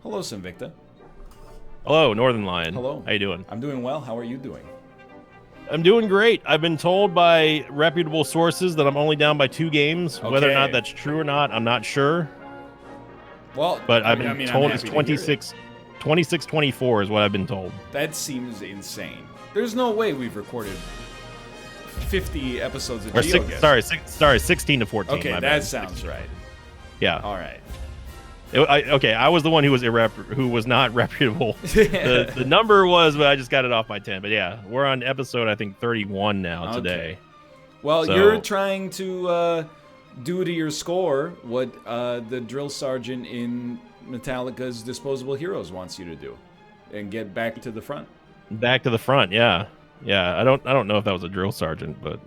Hello, Sinvicta. Hello, Northernlion. Hello. How you doing? I'm doing well. How are you doing? I'm doing great. I've been told by reputable sources that I'm only down by 2 games. Whether or not Okay. that's true or not, I'm not sure. Well, But I've I been mean, I'm told it's happy to hear it. 26-24 is what I've been told. That seems insane. There's no way we've recorded 50 episodes of Or Geoguessr. sorry, 16 to 14. Okay, my that bad. sounds right. Yeah. All right. Okay, I was the one who was not reputable. The number was, but I just got it off by 10. But yeah, we're on episode I think 31 now today. Well, So- you're trying to do to your score what the drill sergeant in Metallica's Disposable Heroes wants you to do, and get back to the front. Back to the front, yeah. Yeah, I don't know if that was a drill sergeant, but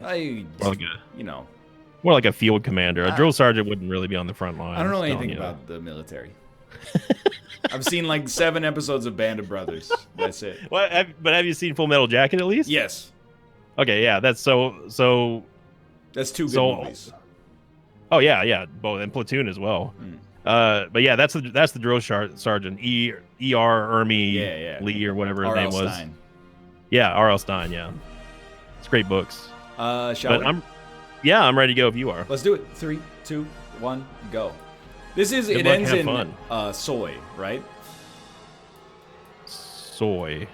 more like a field commander. A drill sergeant wouldn't really be on the front line. I don't know anything about the military. I've seen like 7 episodes of Band of Brothers. That's it. But have you seen Full Metal Jacket at least? Yes. Okay, yeah, that's so. That's 2 good movies. Oh yeah, both, and Platoon as well. But yeah, that's the drill sergeant, E.R. Ermy Lee or whatever his name was. Stein. Yeah, R.L. Stein. Yeah, it's great books. Shall we? I'm ready to go if you are. Let's do it. 3, 2, 1, go. This is Good it luck, ends have in fun. soy, right? Soy.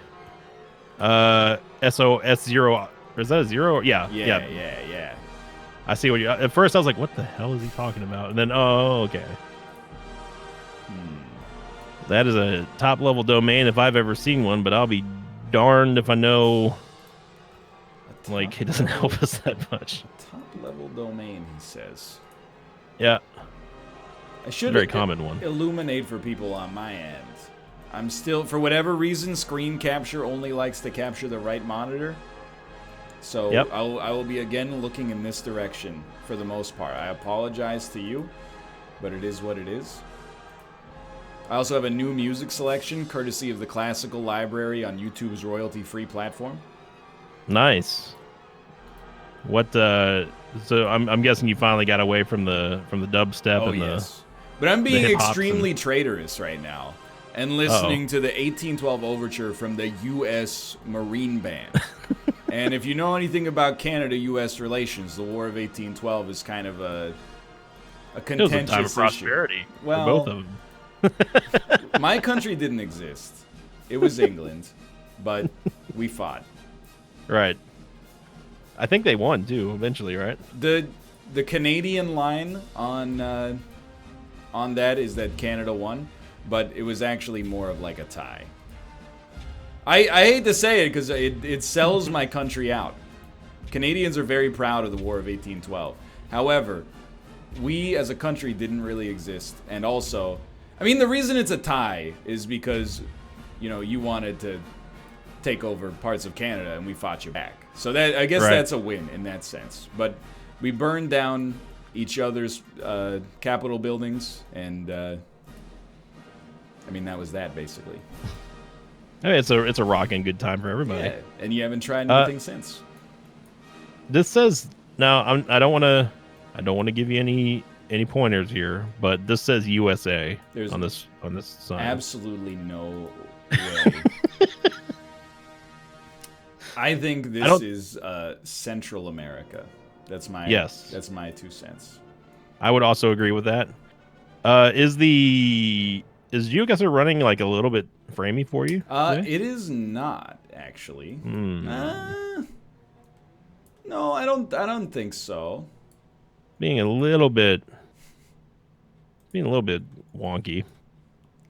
SOS0. Is that a 0? Yeah. I see what you. At first, I was like, "What the hell is he talking about?" And then, oh, okay. That is a top-level domain if I've ever seen one, but I'll be darned if I know. Like, it doesn't help us that much. Top-level domain, he says. Yeah. I should very common one. Illuminate for people on my end. I'm still, for whatever reason, screen capture only likes to capture the right monitor. So I will be again looking in this direction for the most part. I apologize to you, but it is what it is. I also have a new music selection courtesy of the Classical Library on YouTube's royalty-free platform. Nice. What? So I'm guessing you finally got away from the dubstep and yes. But I'm being extremely traitorous right now and listening to the 1812 Overture from the U.S. Marine Band. And if you know anything about Canada-U.S. relations, the War of 1812 is kind of a contentious it was a time of prosperity for both of them. My country didn't exist. It was England, but we fought. Right. I think they won too eventually, right? The Canadian line on that is that Canada won, but it was actually more of like a tie. I hate to say it because it sells my country out. Canadians are very proud of the War of 1812. However, we as a country didn't really exist, and also, I mean, the reason it's a tie is because, you wanted to take over parts of Canada and we fought you back. So that, I guess that's a win in that sense. But we burned down each other's Capitol buildings, and I mean, that was that basically. I mean, it's a rocking good time for everybody. Yeah, and you haven't tried anything since. This says now I don't want to give you any pointers here, but this says USA on this sign. Absolutely no way. I think this is Central America. That's my That's my 2 cents. I would also agree with that. Is Geoguessr running like a little bit framey for you? It is not actually. No, I don't think so. Being a little bit wonky.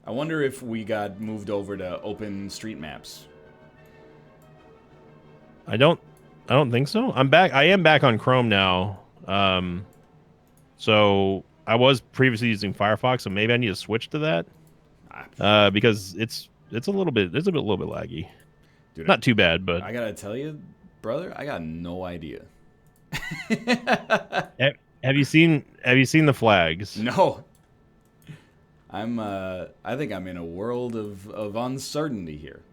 I wonder if we got moved over to open street maps. I don't think so. I'm back. I am back on Chrome now. So I was previously using Firefox, so maybe I need to switch to that. Because it's a little bit laggy. Dude, not too bad, but I gotta tell you, brother, I got no idea. Have you seen the flags? No. I think I'm in a world of uncertainty here.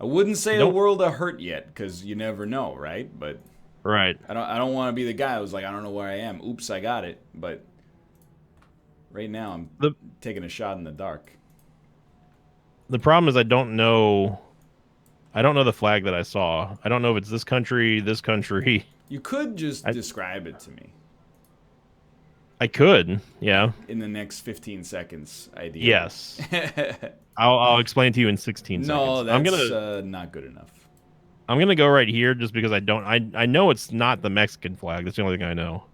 I wouldn't say a world of hurt yet, because you never know, right? But right. I don't want to be the guy who's like, I don't know where I am. Oops, I got it. But right now I'm taking a shot in the dark. the problem is I don't know. I don't know the flag that I saw. I don't know if it's this country, this country. You could just describe it to me. I could, yeah. In the next 15 seconds, ideally. Yes. I'll explain to you in 16 no, seconds. that's not good enough. I'm gonna go right here just because I know it's not the Mexican flag. That's the only thing I know.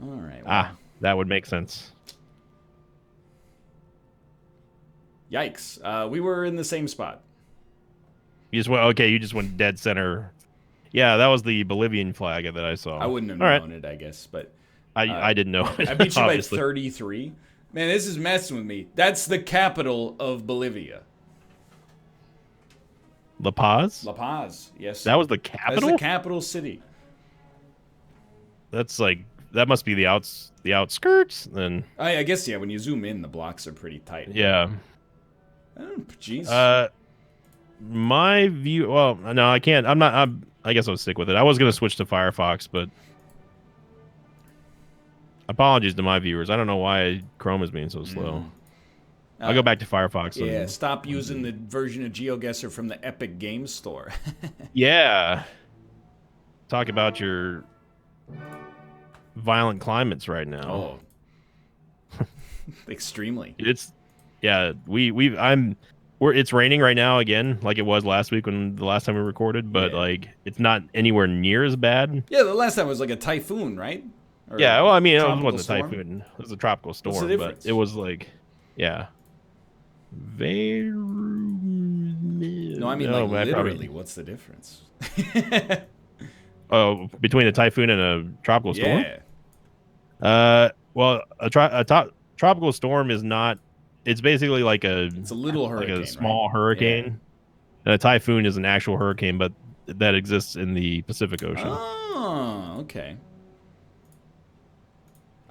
All right. Well. That would make sense. Yikes. We were in the same spot. You just went dead center. Yeah, that was the Bolivian flag that I saw. I wouldn't have known it, I guess, but I didn't know it. I beat you by 33. Man, this is messing with me. That's the capital of Bolivia. La Paz? La Paz, yes. That was the capital? That's the capital city. That's like, that must be the outskirts then. I guess, yeah, when you zoom in, the blocks are pretty tight. Yeah. Jeez. My view, well, no, I can't. I guess I'll stick with it. I was going to switch to Firefox, but apologies to my viewers. I don't know why Chrome is being so slow. I'll go back to Firefox. Yeah, stop using the version of Geoguessr from the Epic Games Store. Yeah. Talk about your violent climates right now. Oh. Extremely. It's it's raining right now again, like it was last week when the last time we recorded, but like it's not anywhere near as bad. Yeah, the last time was like a typhoon, right? Or yeah, well, I mean, it wasn't a typhoon; it was a tropical storm. What's the difference? But it was like, yeah, very. No, I mean like literally. What's the difference? Oh, between a typhoon and a tropical storm? Yeah. Well, a tropical storm is not. It's basically like it's a little hurricane, like a small hurricane. Yeah. And a typhoon is an actual hurricane, but that exists in the Pacific Ocean. Oh, okay.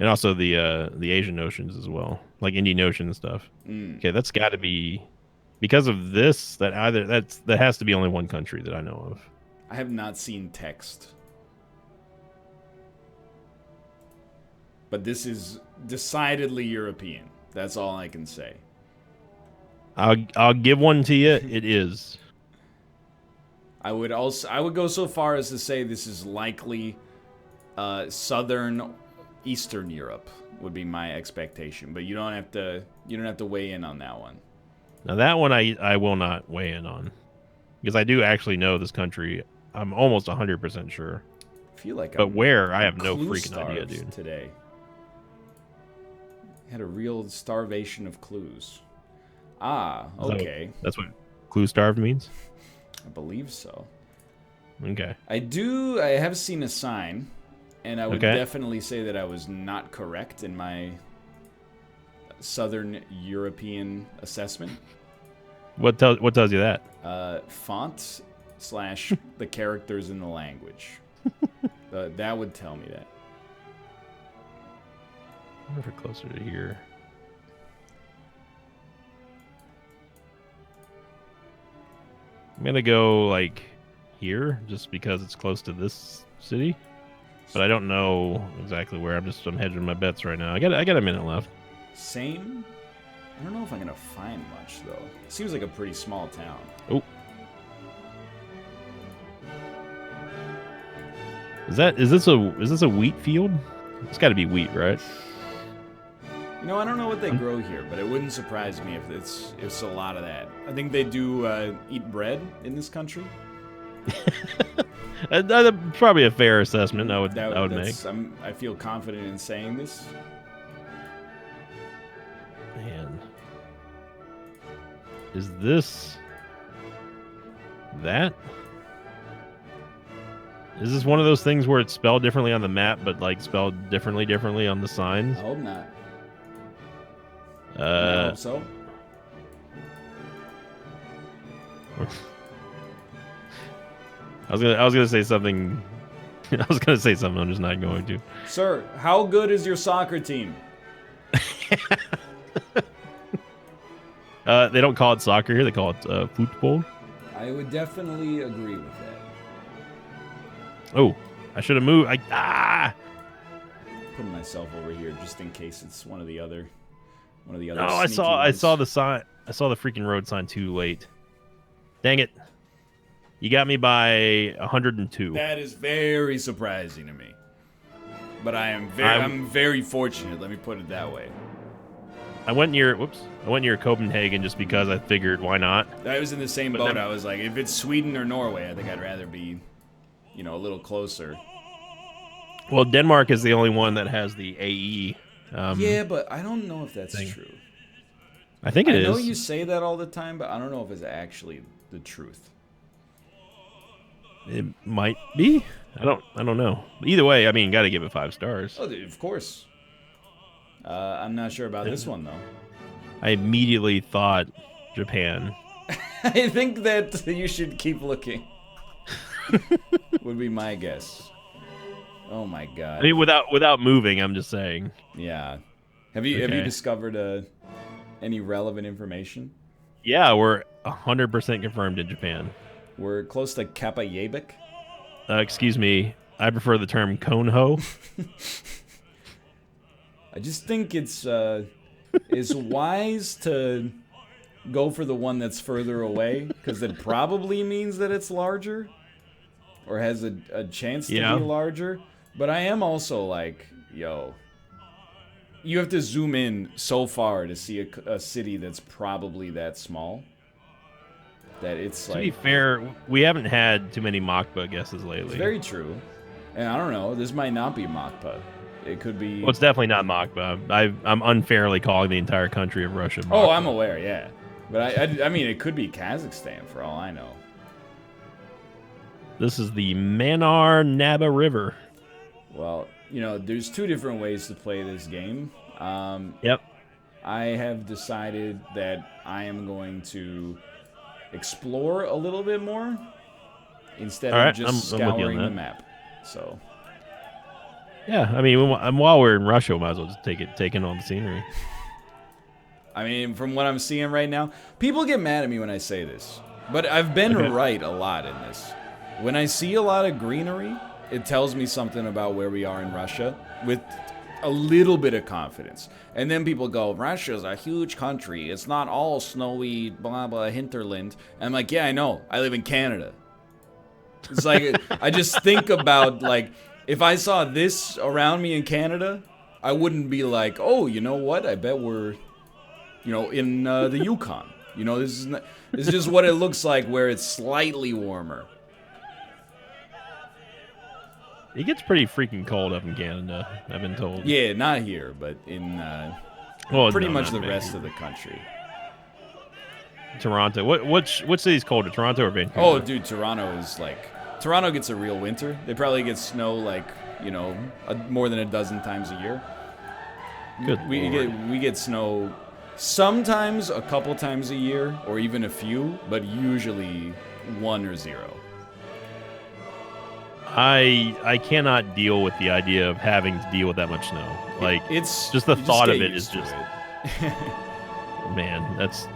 And also the Asian oceans as well, like Indian Ocean and stuff. Okay, that's got to be because of this. That has to be only one country that I know of. I have not seen text, but this is decidedly European. That's all I can say. I'll give one to you. It is. I would go so far as to say this is likely southern Eastern Europe would be my expectation, but you don't have to weigh in on that one. Now that one I will not weigh in on because I do actually know this country. I'm almost 100% sure. I feel like where I have no freaking idea, dude. Today. Had a real starvation of clues. Okay. That's what clue starved means? I believe so. Okay. I have seen a sign, and I would definitely say that I was not correct in my Southern European assessment. What tells you that? Font / the characters in the language. That would tell me that. I wonder if we're closer to here. I'm gonna go like here just because it's close to this city, but I don't know exactly where. I'm hedging my bets right now. I got a minute left. Same. I don't know if I'm gonna find much though. It seems like a pretty small town. Oh. Is this a wheat field? It's got to be wheat, right? You know, I don't know what they grow here, but it wouldn't surprise me if it's a lot of that. I think they do eat bread in this country. That's probably a fair assessment. I would make. I feel confident in saying this. Man, is this that? Is this one of those things where it's spelled differently on the map, but like spelled differently on the signs? I hope not. I hope so. I was gonna say something. I was gonna say something. I'm just not going to. Sir, how good is your soccer team? They don't call it soccer here. They call it football. I would definitely agree with that. Oh, I should have moved. Putting myself over here just in case it's one of the other. No, I saw the sign. I saw the freaking road sign too late. Dang it. You got me by 102. That is very surprising to me. But I'm very fortunate, let me put it that way. I went near Copenhagen just because I figured why not. I was in the same boat. I was like, if it's Sweden or Norway, I think I'd rather be, a little closer. Well, Denmark is the only one that has the AE. Yeah, but I don't know if that's true. I think it is. I know you say that all the time, but I don't know if it's actually the truth. It might be. I don't know. Either way, I mean, got to give it 5 stars. Oh, of course. I'm not sure about this one, though. I immediately thought Japan. I think that you should keep looking. Would be my guess. Oh my god. I mean, without moving, I'm just saying. Yeah. Have you discovered any relevant information? Yeah, we're 100% confirmed in Japan. We're close to Kappa Yabik. Excuse me. I prefer the term Konho. I just think it's wise to go for the one that's further away, because it probably means that it's larger, or has a chance to be larger. But I am also like, yo, you have to zoom in so far to see a city that's probably that small. That it's like... To be fair, we haven't had too many Machpa guesses lately. It's very true. And I don't know, this might not be Machpa. It could be... Well, it's definitely not Machpa. I'm unfairly calling the entire country of Russia Machpa. Oh, I'm aware, yeah. But I mean, it could be Kazakhstan for all I know. This is the Manar Naba River. Well, there's 2 different ways to play this game. Yep. I have decided that I am going to explore a little bit more instead of just scouring the map. So... Yeah, I mean, while we're in Russia, we might as well just take in all the scenery. I mean, from what I'm seeing right now, people get mad at me when I say this, but I've been right a lot in this. When I see a lot of greenery, it tells me something about where we are in Russia with a little bit of confidence. And then people go, Russia's a huge country. It's not all snowy, blah, blah, hinterland. And I'm like, yeah, I know. I live in Canada. It's like, I just think about, like... If I saw this around me in Canada, I wouldn't be like, oh, you know what? I bet we're, in the Yukon. This is just what it looks like where it's slightly warmer. It gets pretty freaking cold up in Canada, I've been told. Yeah, not here, but in pretty much the rest of the country. Toronto. What city's colder, Toronto or Vancouver? Oh, dude, Toronto is like... Toronto gets a real winter. They probably get snow like, more than a dozen times a year. We get snow sometimes a couple times a year, or even a few, but usually 1 or 0. I cannot deal with the idea of having to deal with that much snow. Like, it's just the thought of it is just... Man, that's...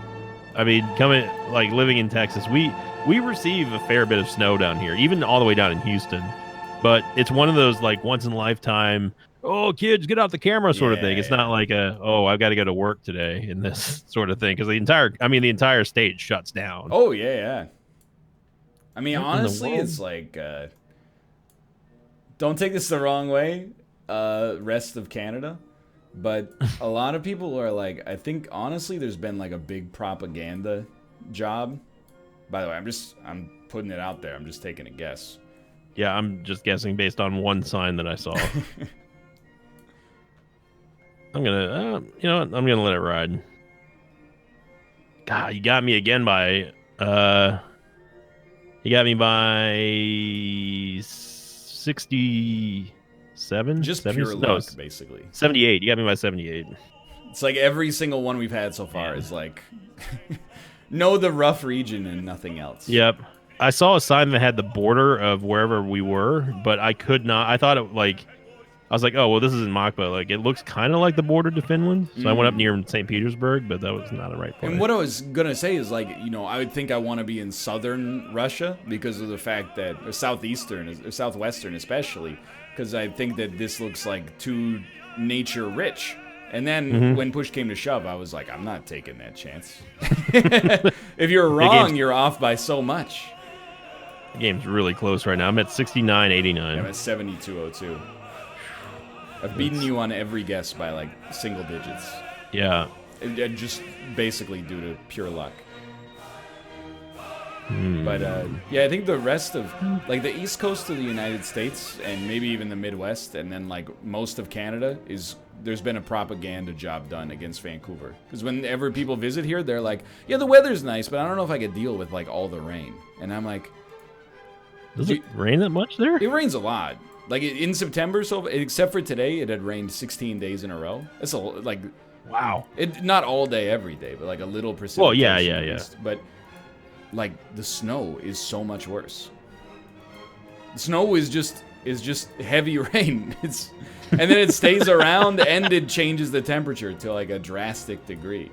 I mean, living in Texas, we receive a fair bit of snow down here, even all the way down in Houston. But it's one of those, like, once in a lifetime, oh, kids, get out the camera sort of thing. It's not like I've got to go to work today in this sort of thing. Because the entire state shuts down. Oh, yeah. I mean, honestly, it's like, don't take this the wrong way, rest of Canada. But a lot of people are like, I think, honestly, there's been like a big propaganda job. By the way, I'm putting it out there. I'm just taking a guess. Yeah, I'm just guessing based on one sign that I saw. I'm gonna, I'm gonna let it ride. God, you got me again by, you got me by 67? Just 70, pure luck, basically. 78. You got me by 78. It's like every single one we've had so far is like, know the rough region and nothing else. Yep. I saw a sign that had the border of wherever we were, but I could not. I thought it like, I was like, oh, well, this is in Machpa. Like, it looks kind of like the border to Finland. So I went up near St. Petersburg, but that was not the right place. And what I was going to say is, like, I would think I want to be in southern Russia because of the fact that, or southwestern especially, because I think that this looks like too nature rich. And then when push came to shove, I was like, I'm not taking that chance. If you're wrong, you're off by so much. The game's really close right now. I'm at 69-89. I'm at 72-02. I've beaten you on every guess by like single digits. Yeah. And just basically due to pure luck. But yeah, I think the rest of like the east coast of the United States and maybe even the Midwest and then like most of Canada there's been a propaganda job done against Vancouver. Because whenever people visit here, they're like, yeah, the weather's nice, but I don't know if I could deal with like all the rain. And I'm like, does it rain that much there? It rains a lot. Like in September, so except for today, it had rained 16 days in a row. It's like, wow. Not all day, every day, but like a little precipitation. Well, yeah. But like the snow is so much worse. The snow is just heavy rain. And then it stays around and it changes the temperature to like a drastic degree.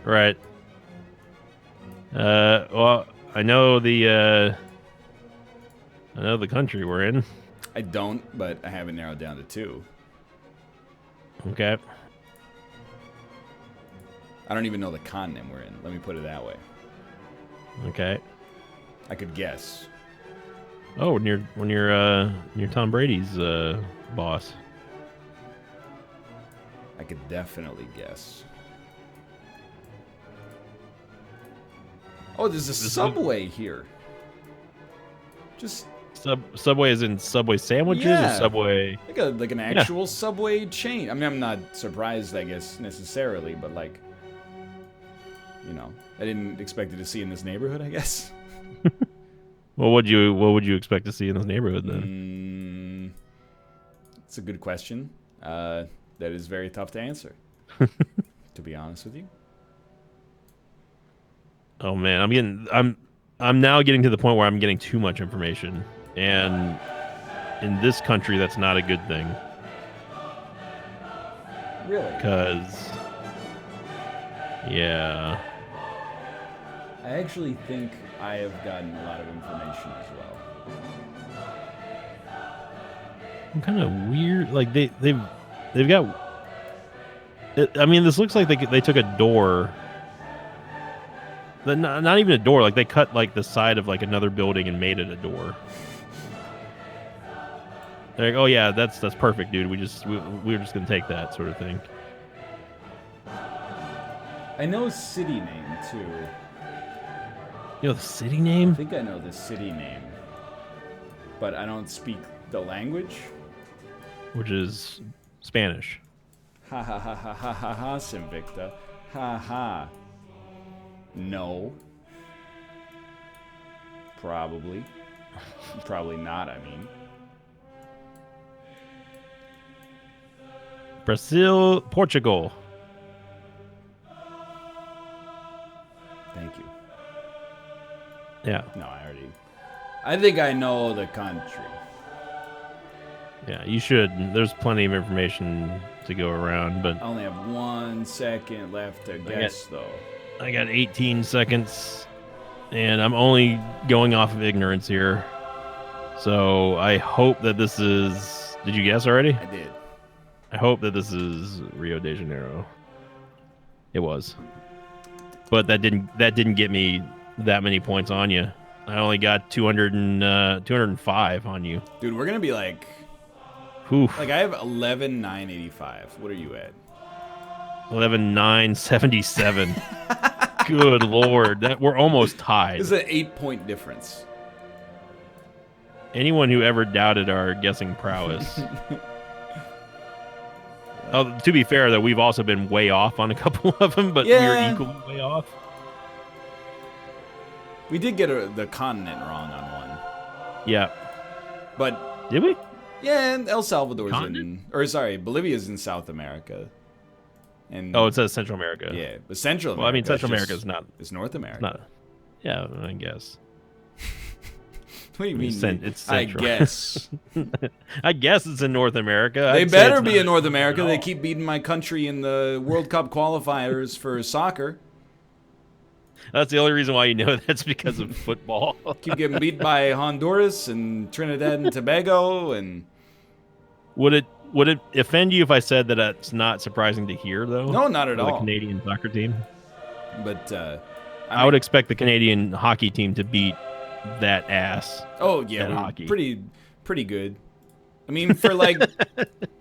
Right. Well, I know the country we're in. I don't, but I have it narrowed down to 2. Okay. I don't even know the continent we're in. Let me put it that way. Okay. I could guess. Oh, near Tom Brady's boss. I could definitely guess. Oh, there's a Subway here. Just Subway is in Subway sandwiches or Subway? Like an actual Subway chain. I mean, I'm not surprised, I guess, necessarily, but like, you know, I didn't expect to see in this neighborhood, I guess. Well, what would you expect to see in this neighborhood then? It's a good question. That is very tough to answer, to be honest with you. Oh man, I'm now getting to the point where I'm getting too much information, and in this country, that's not a good thing. Really? Because, yeah. I actually think I have gotten a lot of information as well. I'm kind of weird. Like they've got. I mean, this looks like they took a door. Not even a door. Like they cut like the side of like another building and made it a door. They're like, oh yeah, that's perfect, dude. We're just gonna take that sort of thing. I know city name too. You know the city name? I think I know the city name, but I don't speak the language. Which is Spanish. Ha ha ha ha ha ha ha, Sinvicta. Ha ha. No. Probably. Probably not, I mean. Brazil, Portugal. Thank you. Yeah. No, I think I know the country. Yeah, you should. There's plenty of information to go around, but I only have 1 second left to guess, though. I got 18 seconds, and I'm only going off of ignorance here. So I hope that this is... Did you guess already? I did. I hope that this is Rio de Janeiro. It was. But that didn't get me that many points on you. I only got 205 on you. Dude, we're going to be like... Oof. Like, I have 11,985. What are you at? 11,977. Good lord. We're almost tied. This is an 8-point difference. Anyone who ever doubted our guessing prowess. Oh, to be fair, though, we've also been way off on a couple of them, but we're equally way off. We did get the continent wrong on one. Yeah. But... Did we? Yeah, and El Salvador's Bolivia's in South America. And it says Central America. Yeah, but Central America. Well, I mean, Central America is not... It's North America. It's not. Yeah, I guess. What do you mean? It's Central. I guess. I guess it's in North America. They better be in North America. They keep beating my country in the World Cup qualifiers for soccer. That's the only reason why you know that's because of football. Keep getting beat by Honduras and Trinidad and Tobago and... Would Would it offend you if I said that it's not surprising to hear, though? No, not at for all. The Canadian soccer team. But I would expect the Canadian hockey team to beat that ass. Oh yeah, we're hockey. pretty good. I mean, for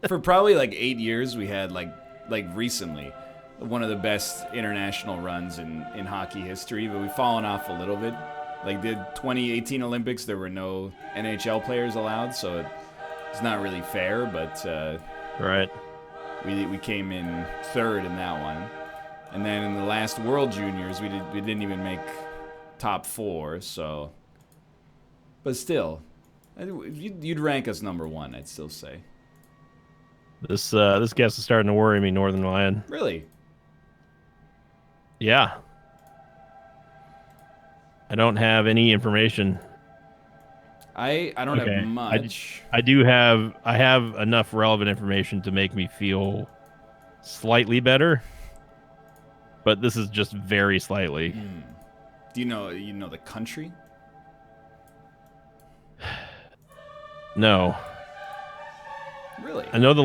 for probably like 8 years, we had like recently one of the best international runs in hockey history, but we've fallen off a little bit. Like the 2018 Olympics, there were no NHL players allowed, so it's not really fair. But right, we came in third in that one, and then in the last World Juniors, we didn't even make top 4. So, but still, you'd rank us number 1, I'd still say. This guess is starting to worry me, Northernlion. Really? Yeah. I don't have any information. I don't have much. I have enough relevant information to make me feel slightly better, but this is just very slightly. Do you know the country? No. Really? I know the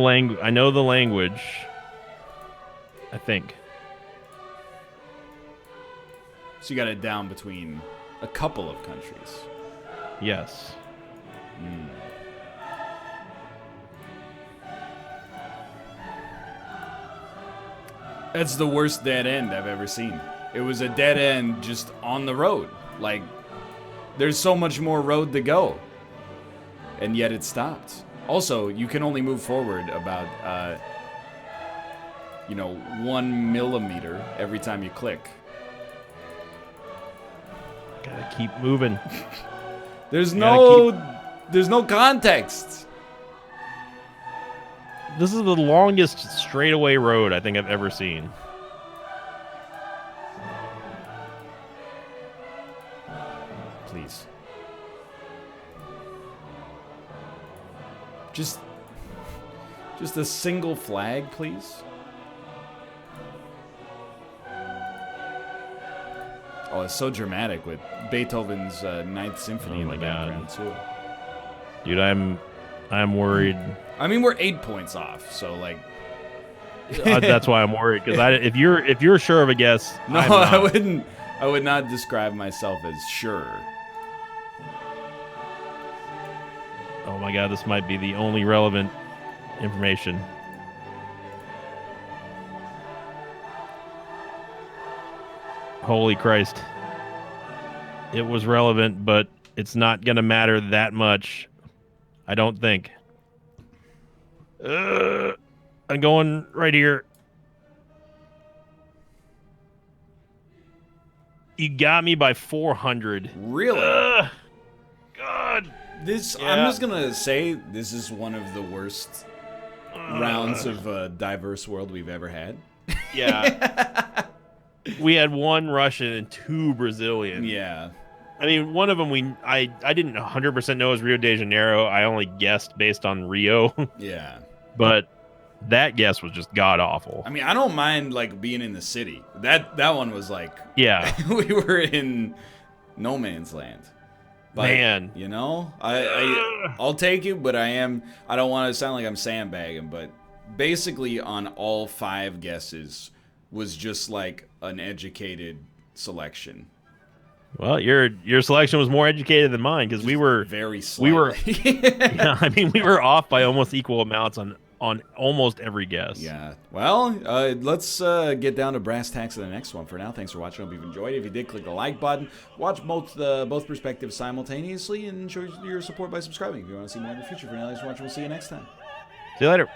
language. I think. So you got it down between a couple of countries. Yes. That's the worst dead end I've ever seen. It was a dead end just on the road. Like, there's so much more road to go. And yet it stopped. Also, you can only move forward about, 1 millimeter every time you click. Gotta keep moving. There's no context. This is the longest straightaway road I think I've ever seen. Please. Just a single flag, please. Oh, it's so dramatic with Beethoven's Ninth Symphony in the background too. Dude, I'm worried. I mean, we're 8 points off, so like. That's why I'm worried, because if you're sure of a guess, no, I'm not. I would not describe myself as sure. Oh my god, this might be the only relevant information. Holy Christ. It was relevant, but it's not going to matter that much. I don't think. I'm going right here. You got me by 400. Really? God. I'm just gonna say this is one of the worst rounds of Diverse World we've ever had. Yeah. We had 1 Russian and 2 Brazilian. Yeah. I mean, one of them I didn't 100% know was Rio de Janeiro. I only guessed based on Rio. Yeah. But that guess was just god awful. I mean, I don't mind like being in the city. That one was like, yeah, we were in no man's land. But, man, I'll take it, but I don't want to sound like I'm sandbagging, but basically on all 5 guesses was just like an educated selection. Well, your selection was more educated than mine, because we were very slightly. Yeah, I mean, we were off by almost equal amounts on almost every guess. Yeah. Well, let's get down to brass tacks of the next one. For now, thanks for watching. I hope you've enjoyed it. If you did, click the like button. Watch both perspectives simultaneously, and show your support by subscribing if you want to see more in the future. For now, thanks for watching. We'll see you next time. See you later.